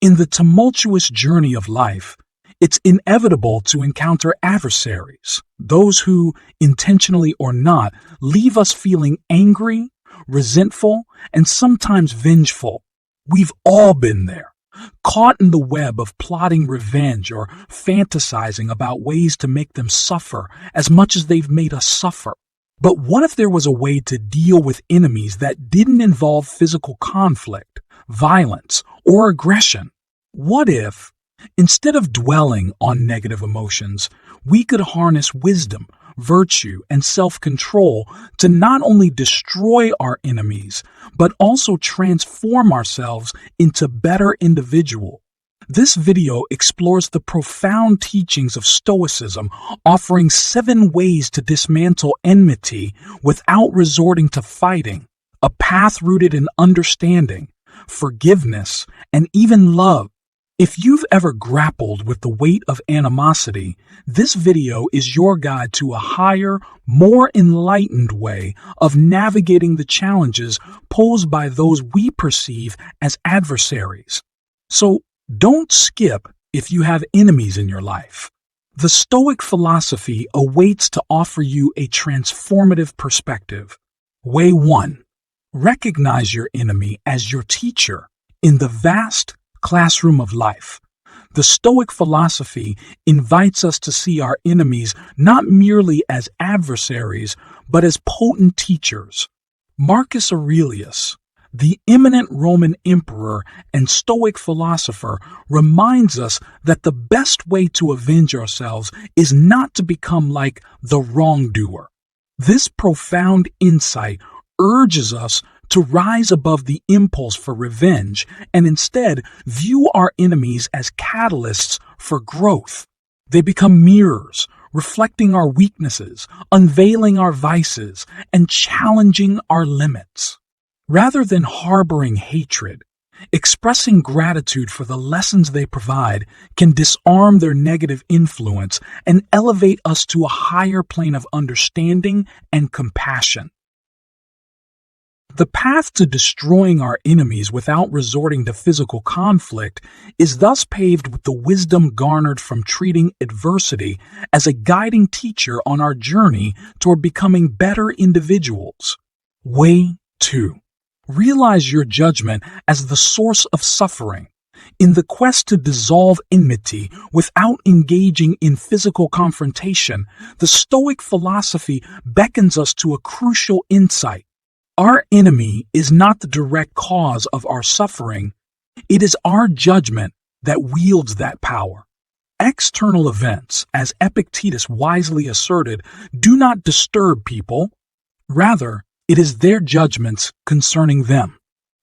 In the tumultuous journey of life, it's inevitable to encounter adversaries, those who, intentionally or not, leave us feeling angry, resentful, and sometimes vengeful. We've all been there, caught in the web of plotting revenge or fantasizing about ways to make them suffer as much as they've made us suffer. But what if there was a way to deal with enemies that didn't involve physical conflict, violence, or aggression? What if, instead of dwelling on negative emotions, we could harness wisdom, virtue, and self-control to not only destroy our enemies, but also transform ourselves into better individuals? This video explores the profound teachings of Stoicism, offering 7 ways to dismantle enmity without resorting to fighting, a path rooted in understanding, forgiveness, and even love. If you've ever grappled with the weight of animosity, this video is your guide to a higher, more enlightened way of navigating the challenges posed by those we perceive as adversaries. So, don't skip if you have enemies in your life. The Stoic philosophy awaits to offer you a transformative perspective. Way 1. Recognize your enemy as your teacher in the vast classroom of life. The Stoic philosophy invites us to see our enemies not merely as adversaries, but as potent teachers. Marcus Aurelius, the eminent Roman emperor and Stoic philosopher, reminds us that the best way to avenge ourselves is not to become like the wrongdoer. This profound insight urges us to rise above the impulse for revenge and instead view our enemies as catalysts for growth. They become mirrors, reflecting our weaknesses, unveiling our vices, and challenging our limits. Rather than harboring hatred, expressing gratitude for the lessons they provide can disarm their negative influence and elevate us to a higher plane of understanding and compassion. The path to destroying our enemies without resorting to physical conflict is thus paved with the wisdom garnered from treating adversity as a guiding teacher on our journey toward becoming better individuals. Way 2. Realize your judgment as the source of suffering. In the quest to dissolve enmity without engaging in physical confrontation, the Stoic philosophy beckons us to a crucial insight. Our enemy is not the direct cause of our suffering. It is our judgment that wields that power. External events, as Epictetus wisely asserted, do not disturb people. Rather, it is their judgments concerning them.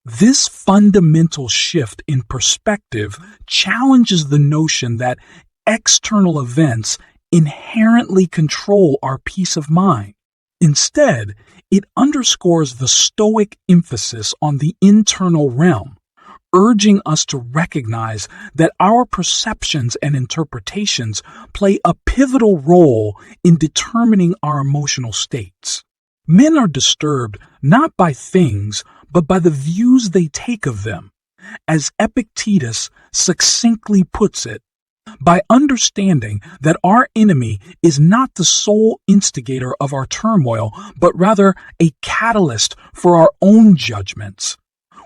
This fundamental shift in perspective challenges the notion that external events inherently control our peace of mind. Instead, it underscores the Stoic emphasis on the internal realm, urging us to recognize that our perceptions and interpretations play a pivotal role in determining our emotional states. Men are disturbed not by things, but by the views they take of them. As Epictetus succinctly puts it, by understanding that our enemy is not the sole instigator of our turmoil, but rather a catalyst for our own judgments,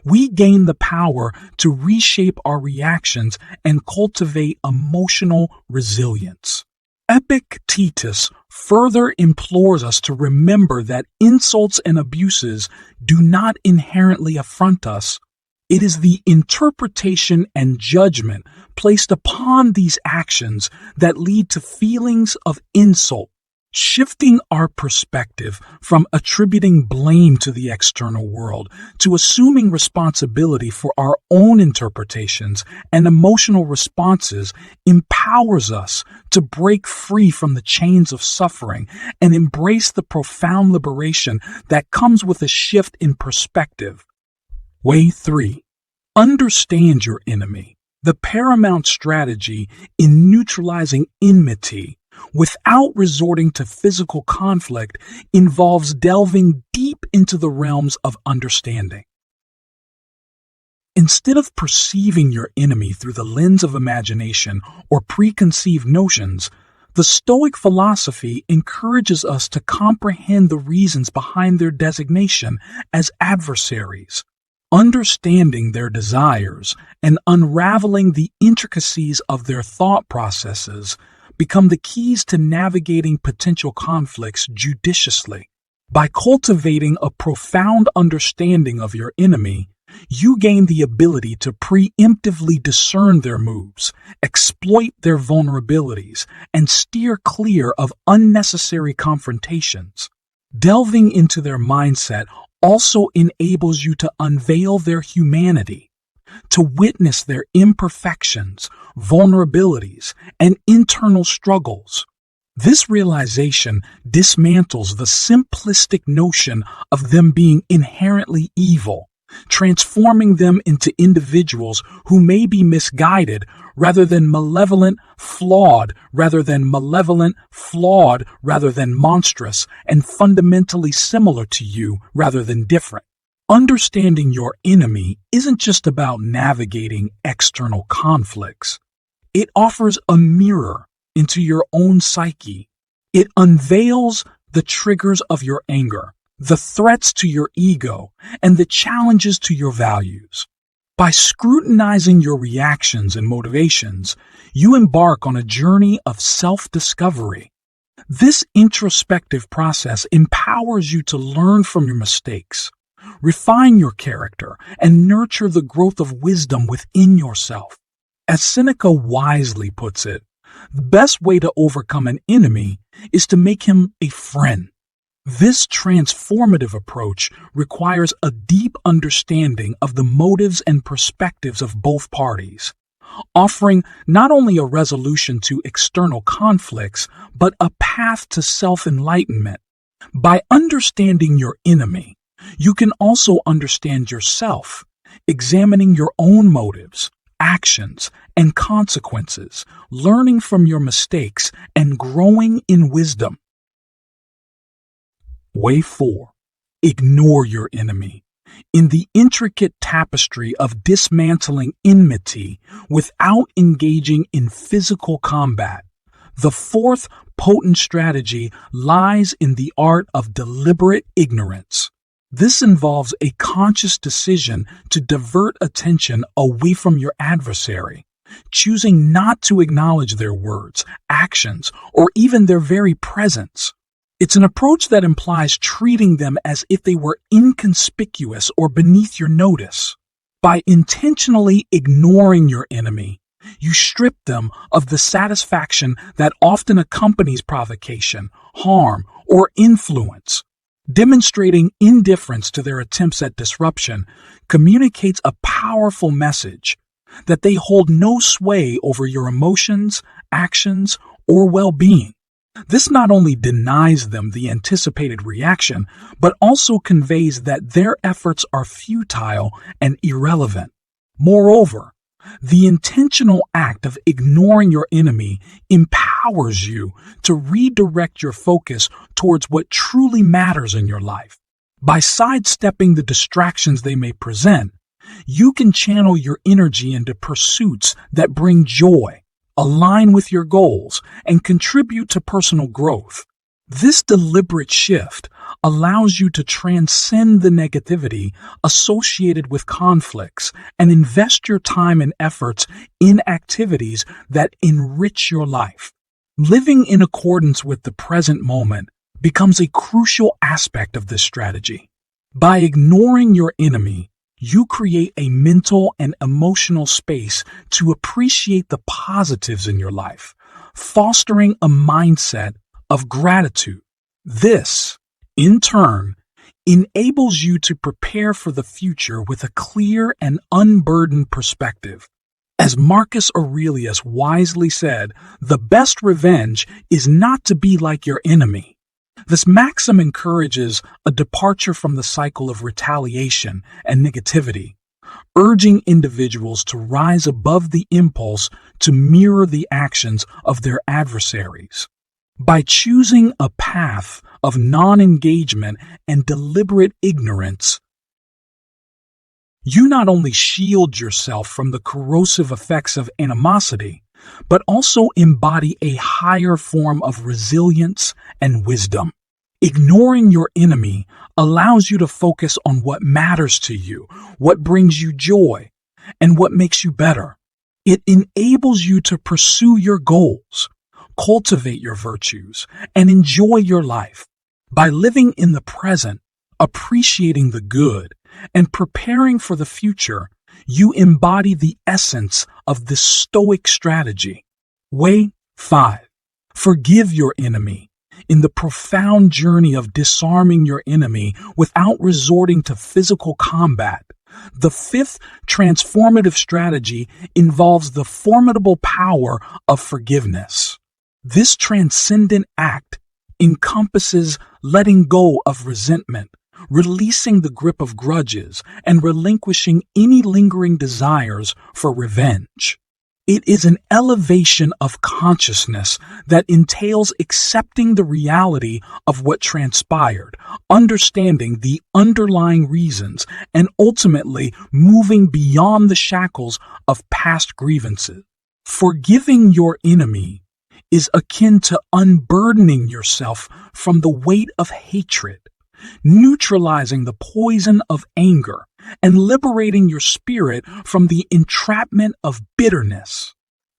we gain the power to reshape our reactions and cultivate emotional resilience. Epictetus further implores us to remember that insults and abuses do not inherently affront us. It is the interpretation and judgment placed upon these actions that lead to feelings of insult. Shifting our perspective from attributing blame to the external world to assuming responsibility for our own interpretations and emotional responses empowers us to break free from the chains of suffering and embrace the profound liberation that comes with a shift in perspective. Way 3. Understand your enemy. The paramount strategy in neutralizing enmity without resorting to physical conflict involves delving deep into the realms of understanding. Instead of perceiving your enemy through the lens of imagination or preconceived notions, the Stoic philosophy encourages us to comprehend the reasons behind their designation as adversaries. Understanding their desires and unraveling the intricacies of their thought processes become the keys to navigating potential conflicts judiciously. By cultivating a profound understanding of your enemy, you gain the ability to preemptively discern their moves, exploit their vulnerabilities, and steer clear of unnecessary confrontations. Delving into their mindset also enables you to unveil their humanity, to witness their imperfections, vulnerabilities, and internal struggles. This realization dismantles the simplistic notion of them being inherently evil, transforming them into individuals who may be misguided rather than malevolent, flawed rather than monstrous, and fundamentally similar to you rather than different. Understanding your enemy isn't just about navigating external conflicts. It offers a mirror into your own psyche. It unveils the triggers of your anger, the threats to your ego, and the challenges to your values. By scrutinizing your reactions and motivations, you embark on a journey of self-discovery. This introspective process empowers you to learn from your mistakes, refine your character, and nurture the growth of wisdom within yourself. As Seneca wisely puts it, the best way to overcome an enemy is to make him a friend. This transformative approach requires a deep understanding of the motives and perspectives of both parties, offering not only a resolution to external conflicts, but a path to self-enlightenment. By understanding your enemy, you can also understand yourself, examining your own motives, actions, and consequences, learning from your mistakes, and growing in wisdom. Way 4. Ignore your enemy. In the intricate tapestry of dismantling enmity without engaging in physical combat, the fourth potent strategy lies in the art of deliberate ignorance. This involves a conscious decision to divert attention away from your adversary, choosing not to acknowledge their words, actions, or even their very presence. It's an approach that implies treating them as if they were inconspicuous or beneath your notice. By intentionally ignoring your enemy, you strip them of the satisfaction that often accompanies provocation, harm, or influence. Demonstrating indifference to their attempts at disruption communicates a powerful message that they hold no sway over your emotions, actions, or well-being. This not only denies them the anticipated reaction, but also conveys that their efforts are futile and irrelevant. Moreover, the intentional act of ignoring your enemy empowers you to redirect your focus towards what truly matters in your life. By sidestepping the distractions they may present, you can channel your energy into pursuits that bring joy, align with your goals, and contribute to personal growth. This deliberate shift allows you to transcend the negativity associated with conflicts and invest your time and efforts in activities that enrich your life. Living in accordance with the present moment becomes a crucial aspect of this strategy. By ignoring your enemy, you create a mental and emotional space to appreciate the positives in your life, fostering a mindset of gratitude. This, in turn, enables you to prepare for the future with a clear and unburdened perspective. As Marcus Aurelius wisely said, the best revenge is not to be like your enemy. This maxim encourages a departure from the cycle of retaliation and negativity, urging individuals to rise above the impulse to mirror the actions of their adversaries. By choosing a path of non-engagement and deliberate ignorance, You not only shield yourself from the corrosive effects of animosity, but also embody a higher form of resilience and wisdom. Ignoring your enemy allows you to focus on what matters to you, what brings you joy, and what makes you better. It enables you to pursue your goals, cultivate your virtues, and enjoy your life. By living in the present, appreciating the good, and preparing for the future, you embody the essence of this Stoic strategy. Way 5. Forgive your enemy. In the profound journey of disarming your enemy without resorting to physical combat, the fifth transformative strategy involves the formidable power of forgiveness. This transcendent act encompasses letting go of resentment, releasing the grip of grudges, and relinquishing any lingering desires for revenge. It is an elevation of consciousness that entails accepting the reality of what transpired, understanding the underlying reasons, and ultimately moving beyond the shackles of past grievances. Forgiving your enemy is akin to unburdening yourself from the weight of hatred, neutralizing the poison of anger, and liberating your spirit from the entrapment of bitterness.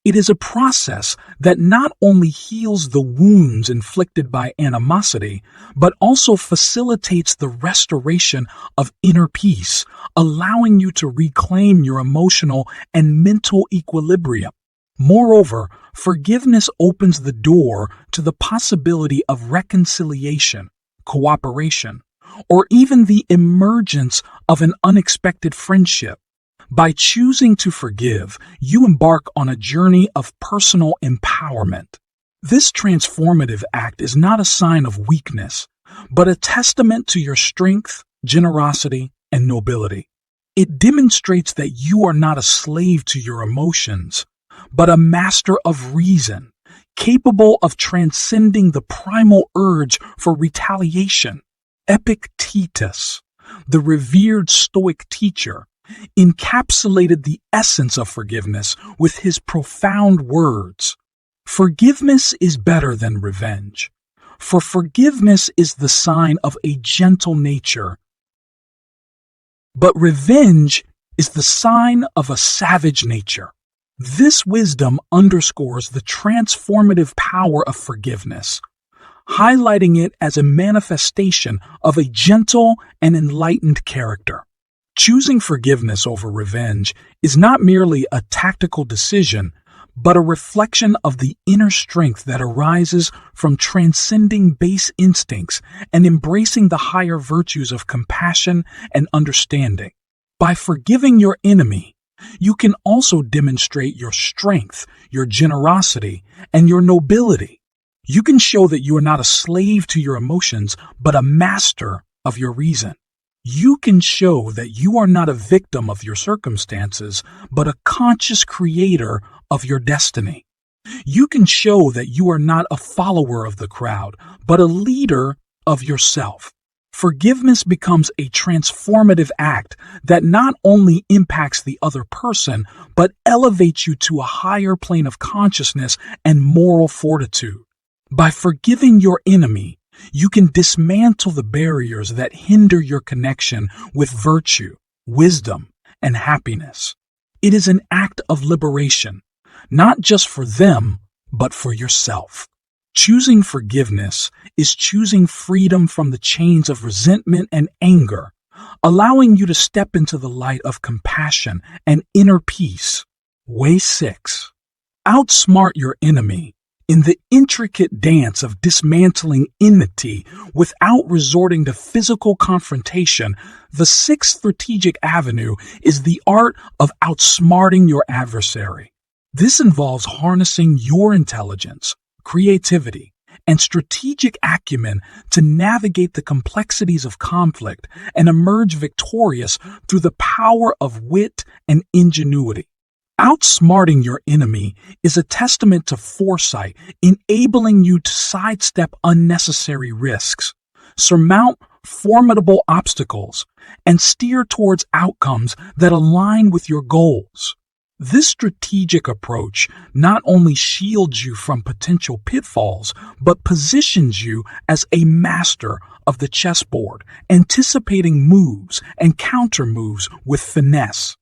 It is a process that not only heals the wounds inflicted by animosity, but also facilitates the restoration of inner peace, allowing you to reclaim your emotional and mental equilibrium. Moreover, forgiveness opens the door to the possibility of reconciliation, cooperation, or even the emergence of an unexpected friendship. By choosing to forgive, you embark on a journey of personal empowerment. This transformative act is not a sign of weakness, but a testament to your strength, generosity, and nobility. It demonstrates that you are not a slave to your emotions, but a master of reason, capable of transcending the primal urge for retaliation. Epictetus, the revered Stoic teacher, encapsulated the essence of forgiveness with his profound words. Forgiveness is better than revenge, for forgiveness is the sign of a gentle nature, but revenge is the sign of a savage nature. This wisdom underscores the transformative power of forgiveness, highlighting it as a manifestation of a gentle and enlightened character. Choosing forgiveness over revenge is not merely a tactical decision, but a reflection of the inner strength that arises from transcending base instincts and embracing the higher virtues of compassion and understanding. By forgiving your enemy, you can also demonstrate your strength, your generosity, and your nobility. You can show that you are not a slave to your emotions, but a master of your reason. You can show that you are not a victim of your circumstances, but a conscious creator of your destiny. You can show that you are not a follower of the crowd, but a leader of yourself. Forgiveness becomes a transformative act that not only impacts the other person, but elevates you to a higher plane of consciousness and moral fortitude. By forgiving your enemy, you can dismantle the barriers that hinder your connection with virtue, wisdom, and happiness. It is an act of liberation, not just for them, but for yourself. Choosing forgiveness is choosing freedom from the chains of resentment and anger, allowing you to step into the light of compassion and inner peace. Way 6. Outsmart your enemy. In the intricate dance of dismantling enmity without resorting to physical confrontation, the sixth strategic avenue is the art of outsmarting your adversary. This involves harnessing your intelligence, creativity, and strategic acumen to navigate the complexities of conflict and emerge victorious through the power of wit and ingenuity. Outsmarting your enemy is a testament to foresight, enabling you to sidestep unnecessary risks, surmount formidable obstacles, and steer towards outcomes that align with your goals. This strategic approach not only shields you from potential pitfalls, but positions you as a master of the chessboard, anticipating moves and counter moves with finesse.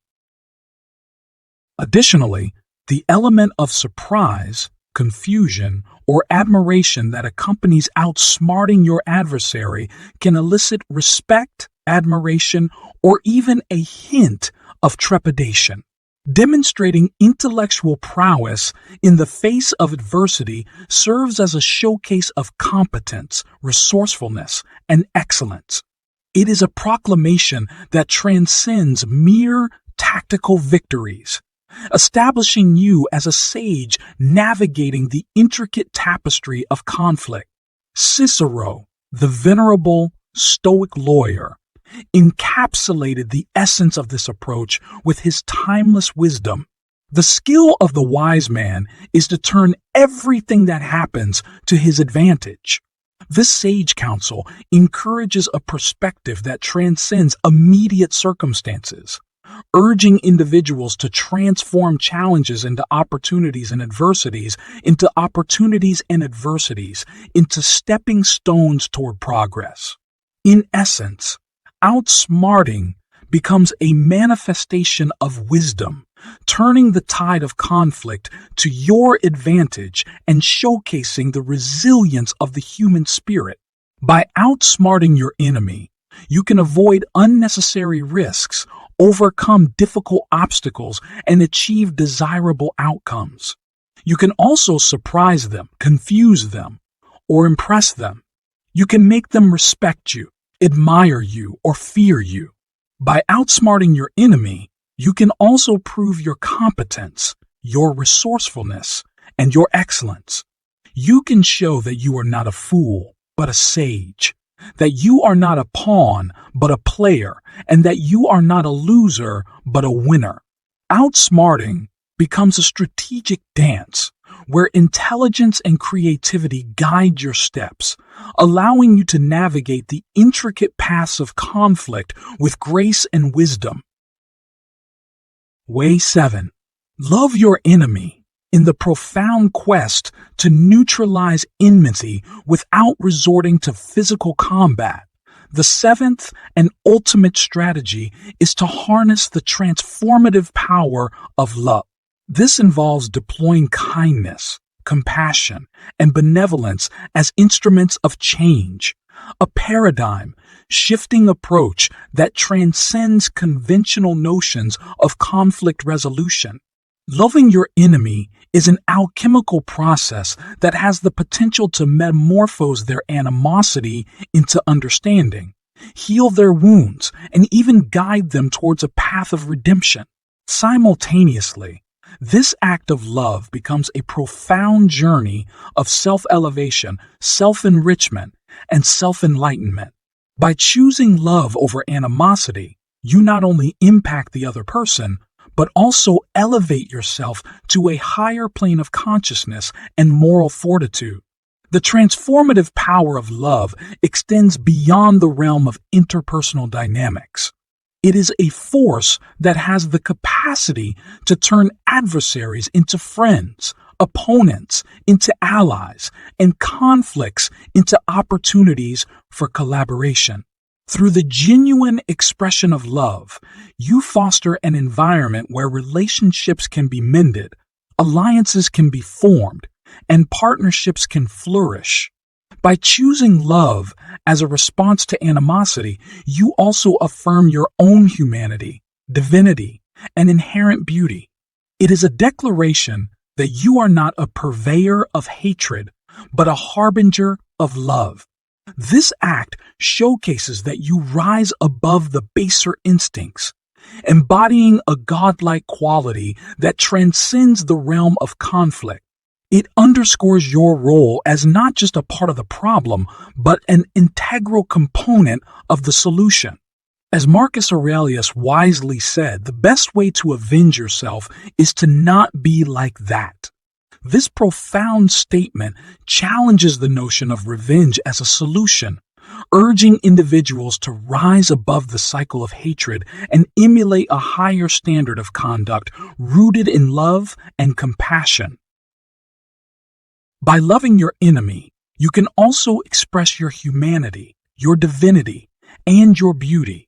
Additionally, the element of surprise, confusion, or admiration that accompanies outsmarting your adversary can elicit respect, admiration, or even a hint of trepidation. Demonstrating intellectual prowess in the face of adversity serves as a showcase of competence, resourcefulness, and excellence. It is a proclamation that transcends mere tactical victories, establishing you as a sage navigating the intricate tapestry of conflict. Cicero, the venerable Stoic lawyer, encapsulated the essence of this approach with his timeless wisdom. The skill of the wise man is to turn everything that happens to his advantage. This sage counsel encourages a perspective that transcends immediate circumstances, urging individuals to transform challenges into opportunities and adversities into opportunities and adversities into stepping stones toward progress. In essence, outsmarting becomes a manifestation of wisdom, turning the tide of conflict to your advantage and showcasing the resilience of the human spirit. By outsmarting your enemy, you can avoid unnecessary risks, overcome difficult obstacles, and achieve desirable outcomes. You can also surprise them, confuse them, or impress them. You can make them respect you, admire you, or fear you. By outsmarting your enemy, you can also prove your competence, your resourcefulness, and your excellence. You can show that you are not a fool, but a sage, that you are not a pawn, but a player, and that you are not a loser, but a winner. Outsmarting becomes a strategic dance where intelligence and creativity guide your steps, allowing you to navigate the intricate paths of conflict with grace and wisdom. Way 7. Love your enemy in the profound quest to neutralize enmity without resorting to physical combat. The seventh and ultimate strategy is to harness the transformative power of love. This involves deploying kindness, compassion, and benevolence as instruments of change, a paradigm-shifting approach that transcends conventional notions of conflict resolution. Loving your enemy is an alchemical process that has the potential to metamorphose their animosity into understanding, heal their wounds, and even guide them towards a path of redemption. Simultaneously, this act of love becomes a profound journey of self-elevation, self-enrichment, and self-enlightenment. By choosing love over animosity, you not only impact the other person, but also elevate yourself to a higher plane of consciousness and moral fortitude. The transformative power of love extends beyond the realm of interpersonal dynamics. It is a force that has the capacity to turn adversaries into friends, opponents into allies, and conflicts into opportunities for collaboration. Through the genuine expression of love, you foster an environment where relationships can be mended, alliances can be formed, and partnerships can flourish. By choosing love as a response to animosity, you also affirm your own humanity, divinity, and inherent beauty. It is a declaration that you are not a purveyor of hatred, but a harbinger of love. This act showcases that you rise above the baser instincts, embodying a godlike quality that transcends the realm of conflict. It underscores your role as not just a part of the problem, but an integral component of the solution. As Marcus Aurelius wisely said, the best way to avenge yourself is to not be like that. This profound statement challenges the notion of revenge as a solution, urging individuals to rise above the cycle of hatred and emulate a higher standard of conduct rooted in love and compassion. By loving your enemy, you can also express your humanity, your divinity, and your beauty.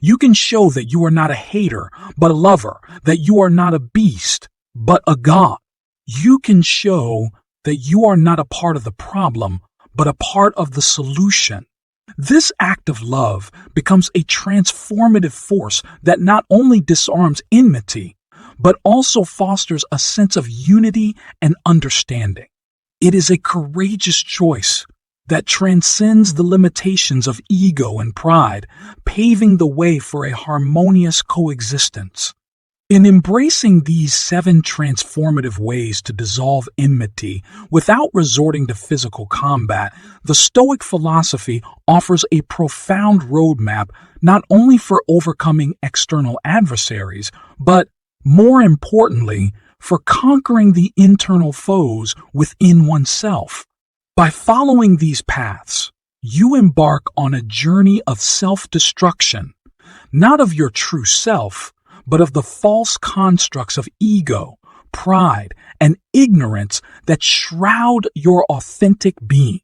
You can show that you are not a hater, but a lover, that you are not a beast, but a god. You can show that you are not a part of the problem, but a part of the solution. This act of love becomes a transformative force that not only disarms enmity, but also fosters a sense of unity and understanding. It is a courageous choice that transcends the limitations of ego and pride, paving the way for a harmonious coexistence. In embracing these 7 transformative ways to dissolve enmity without resorting to physical combat, the Stoic philosophy offers a profound roadmap not only for overcoming external adversaries, but, more importantly, for conquering the internal foes within oneself. By following these paths, you embark on a journey of self-destruction, not of your true self, but of the false constructs of ego, pride, and ignorance that shroud your authentic being.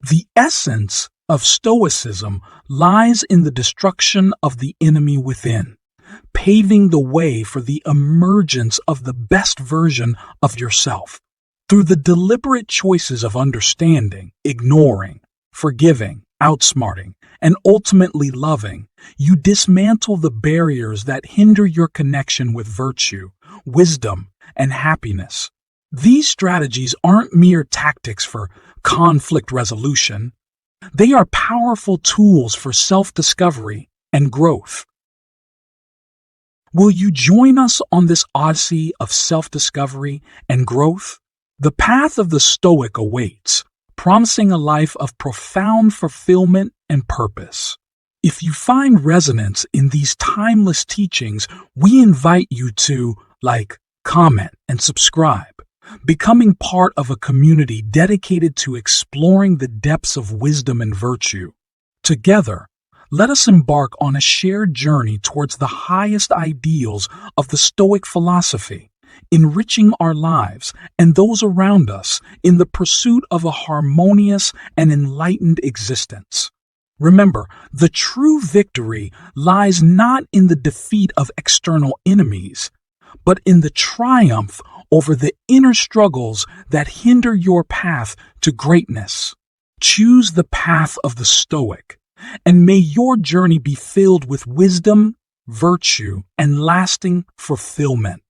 The essence of Stoicism lies in the destruction of the enemy within, paving the way for the emergence of the best version of yourself. Through the deliberate choices of understanding, ignoring, forgiving, outsmarting, and ultimately loving, you dismantle the barriers that hinder your connection with virtue, wisdom, and happiness. These strategies aren't mere tactics for conflict resolution. They are powerful tools for self-discovery and growth. Will you join us on this odyssey of self-discovery and growth? The path of the Stoic awaits, promising a life of profound fulfillment and purpose. If you find resonance in these timeless teachings, we invite you to like, comment, and subscribe, becoming part of a community dedicated to exploring the depths of wisdom and virtue. Together, let us embark on a shared journey towards the highest ideals of the Stoic philosophy, enriching our lives and those around us in the pursuit of a harmonious and enlightened existence. Remember, the true victory lies not in the defeat of external enemies, but in the triumph over the inner struggles that hinder your path to greatness. Choose the path of the Stoic, and may your journey be filled with wisdom, virtue, and lasting fulfillment.